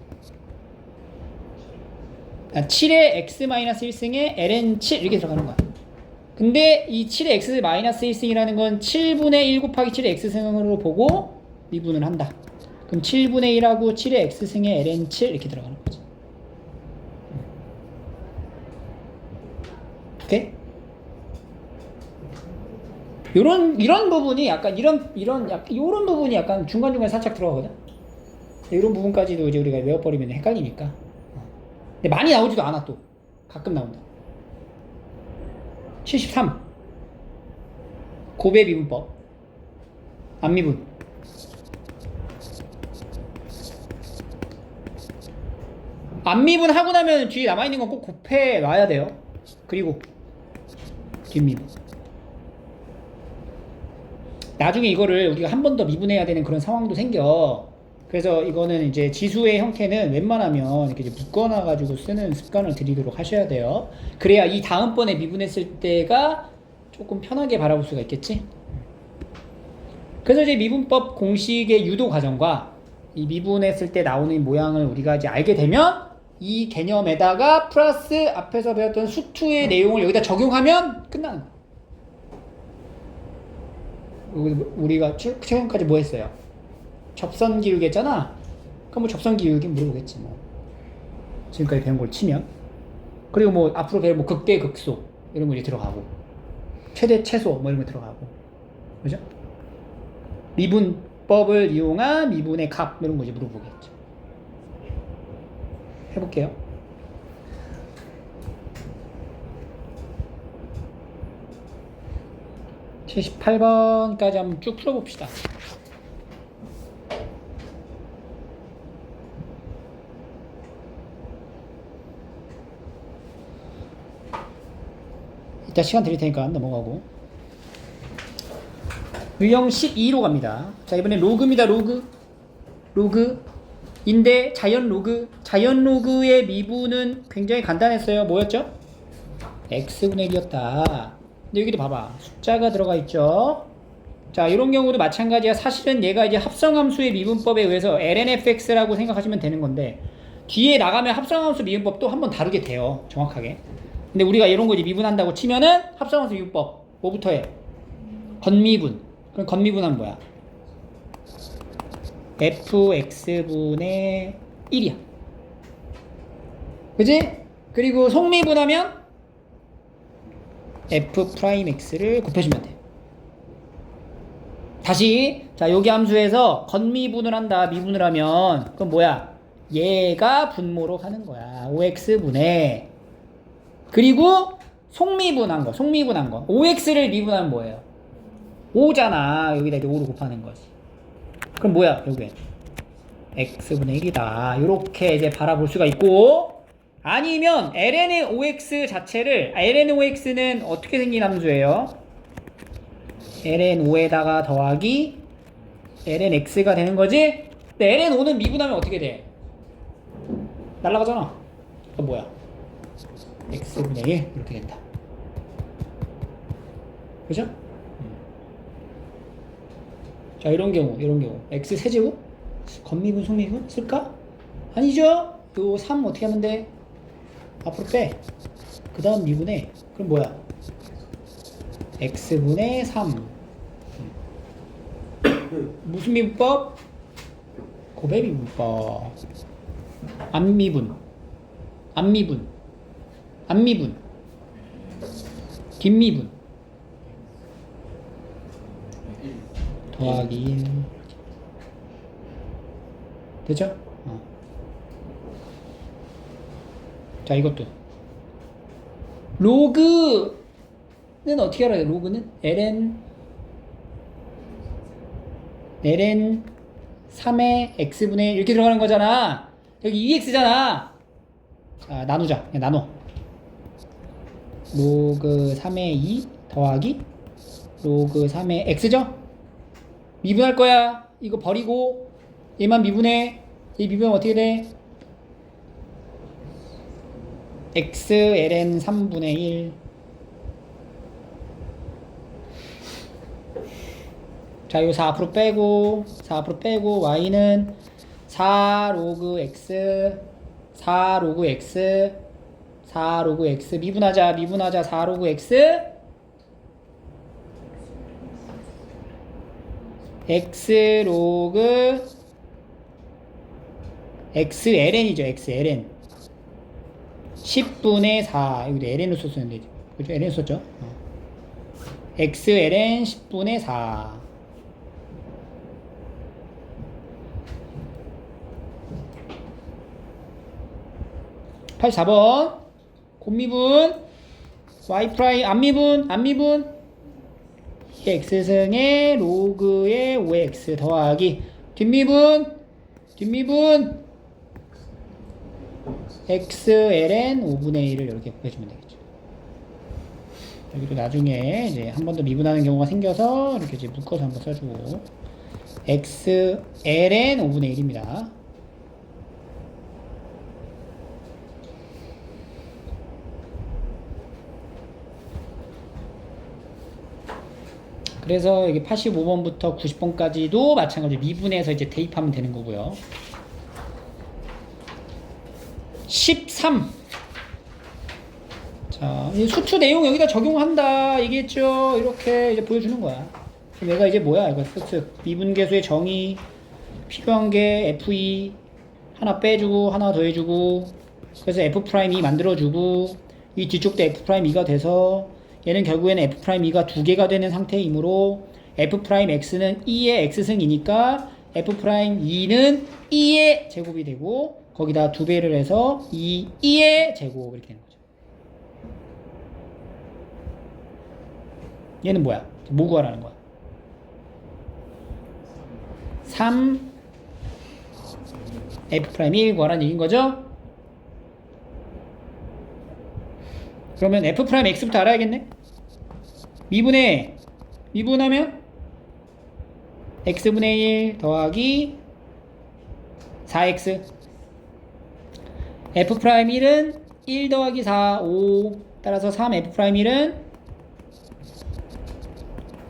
7의 x-1승에 ln 7 이렇게 들어가는 거야. 근데 이 7의 x-1승이라는 건 7분의 1 곱하기 7의 x승으로 보고 미분을 한다. 그럼 7분의 1하고 7의 x승에 ln 7 이렇게 들어가는 거지. 오케이? 이런 부분이 약간 이런 부분이 약간 중간중간 살짝 들어가거든. 이런 부분까지도 이제 우리가 외워버리면 헷갈리니까. 근데 많이 나오지도 않아. 또 가끔 나온다. 73. 곱의 미분법. 앞미분. 앞미분 하고 나면 뒤에 남아있는 건 꼭 곱해 놔야 돼요. 그리고 뒷미분. 나중에 이거를 우리가 한 번 더 미분해야 되는 그런 상황도 생겨. 그래서 이거는 이제 지수의 형태는 웬만하면 이렇게 묶어놔가지고 쓰는 습관을 들이도록 하셔야 돼요. 그래야 이 다음번에 미분했을 때가 조금 편하게 바라볼 수가 있겠지? 그래서 이제 미분법 공식의 유도 과정과 이 미분했을 때 나오는 모양을 우리가 이제 알게 되면 이 개념에다가 플러스 앞에서 배웠던 수투의 내용을 여기다 적용하면 끝나는 거야. 우리가 최근까지 뭐 했어요? 접선 기울기 했잖아. 그럼 뭐 접선 기울기 물어보겠지 뭐. 지금까지 배운 걸 치면. 그리고 뭐 앞으로 배울 뭐 극대 극소 이런 거 이제 들어가고 최대 최소 뭐 이런 거 들어가고 그죠? 미분법을 이용한 미분의 값 이런 거 이제 물어보겠죠. 해볼게요. (78번까지) 한번 쭉 풀어봅시다. 이따 시간 드릴 테니까 넘어가고. 유형 12로 갑니다. 자, 이번엔 로그입니다. 로그인데 자연 로그의 미분은 굉장히 간단했어요. 뭐였죠? x분의 1이었다. 근데 여기도 봐봐. 숫자가 들어가 있죠. 자, 이런 경우도 마찬가지야. 사실은 얘가 이제 합성함수의 미분법에 의해서 lnfx라고 생각하시면 되는 건데 뒤에 나가면 합성함수 미분법도 한번 다루게 돼요. 정확하게. 근데 우리가 이런 거 이제 미분한다고 치면은 합성함수 미분법 뭐부터 해? 건미분. 그럼 건미분하면 뭐야? fx분의 1이야. 그지? 그리고 속미분하면 f'x를 곱해주면 돼. 다시 자 여기 함수에서 건미분을 한다 미분을 하면 그럼 뭐야? 얘가 분모로 가는 거야. 5x분의 그리고 속미분한 거 5x를 미분하면 뭐예요? 5잖아. 여기다 이제 5로 곱하는 거지. 그럼 뭐야? 여기 x분의 1이다. 이렇게 이제 바라볼 수가 있고 아니면 ln의 5x 자체를 ln의 5x는 어떻게 생긴 함수예요? ln5에다가 더하기 lnx가 되는 거지? 근데 ln5는 미분하면 어떻게 돼? 날라가잖아. 그럼 뭐야? x분의 1 이렇게 된다. 그죠? 자 이런 경우 x 세제곱? 건미분 속미분 쓸까? 아니죠? 요 3 어떻게 하면 돼? 앞으로 빼. 그 다음 미분해. 그럼 뭐야? x분의 3 무슨 미분법? 고배 미분법. 안미분 뒷미분 더하기 1 되죠? 자 이것도 로그는 어떻게 알아요? 로그는 ln 3의 x분의 1 이렇게 들어가는 거잖아. 여기 2x잖아. 자 나누자. 그냥 나눠. 로그 3의 2 더하기 로그 3의 x죠? 미분할 거야. 이거 버리고 얘만 미분해. 얘 미분하면 어떻게 돼? x ln 3분의 1 자, 이거 4 앞으로 빼고 y는 4 로그 x 4 로그 x 미분하자 4 로그 x 로그 xln이죠. xln 10분의 4 여기도 ln을 썼었는데 그죠? ln 썼죠? xln 10분의 4 84번 곱미분 y 프라임 안미분 x승의 로그의 5x 더하기 뒷미분 xln 5분의 1을 이렇게 곱해주면 되겠죠. 여기도 나중에 이제 한 번 더 미분하는 경우가 생겨서 이렇게 이제 묶어서 한번 써주고 xln 5분의 1입니다. 그래서 여기 85번부터 90번까지도 마찬가지로 미분해서 이제 대입하면 되는 거고요. 13. 자, 이 수투 내용 여기다 적용한다 얘기했죠. 이렇게 이제 보여주는 거야. 그럼 얘가 이제 뭐야? 이거 쓱쓱 미분계수의 정의 필요한 게 F2 하나 빼주고 하나 더해주고 그래서 F'2 만들어주고 이 뒤쪽도 F'2가 돼서 얘는 결국에는 F'2가 두 개가 되는 상태이므로 F'X는 2의 X승이니까 F'E는 2의 제곱이 되고 거기다 두 배를 해서 2의 제곱 이렇게 되는 거죠. 얘는 뭐야? 뭐 구하라는 거야? 3 F'1 구하라는 얘기인 거죠? 그러면 F'X부터 알아야겠네? 미분하면 X분의 1 더하기 4X F'Il은 1 더하기 4, 5 따라서 3F'Il은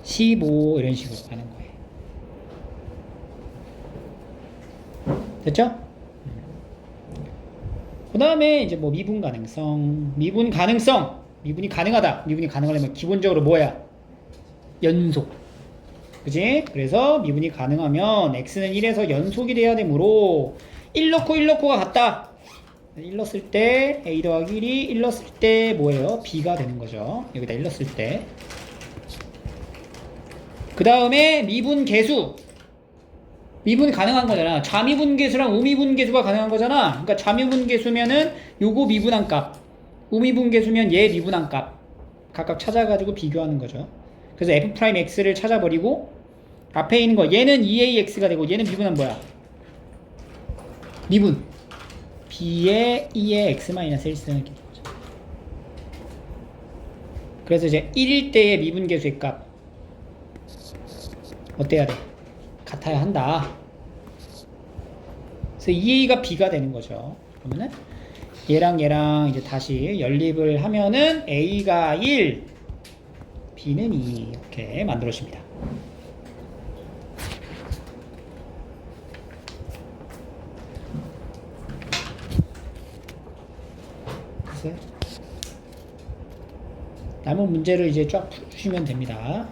15 이런 식으로 가는 거예요. 됐죠? 그 다음에 이제 뭐 미분 가능성 미분이 가능하다. 미분이 가능하려면 기본적으로 뭐야? 연속. 그치? 그래서 미분이 가능하면 x는 1에서 연속이 돼야 되므로 1 넣고 1 넣고가 같다. 1 넣었을 때 a 더하기 1이 1 넣었을 때 뭐예요? b가 되는 거죠. 여기다 1 넣었을 때. 그 다음에 미분 계수. 미분 가능한 거잖아. 좌미분계수랑 우미분계수가 가능한 거잖아. 그러니까 좌미분계수면은 요거 미분한 값, 우미분계수면 얘 미분한 값 각각 찾아가지고 비교하는 거죠. 그래서 F'X를 찾아버리고 앞에 있는 거 얘는 2AX가 되고 얘는 미분한 뭐야? 미분 B의 2의 X-1 이렇게 되는 거죠. 그래서 이제 1일 때의 미분계수의 값 어때야 돼? 같아야 한다. 그래서 2A가 B가 되는 거죠. 그러면은 얘랑 이제 다시 연립을 하면은 A가 1, B는 2 이렇게 만들어집니다. 남은 문제를 이제 쫙 풀어주시면 됩니다.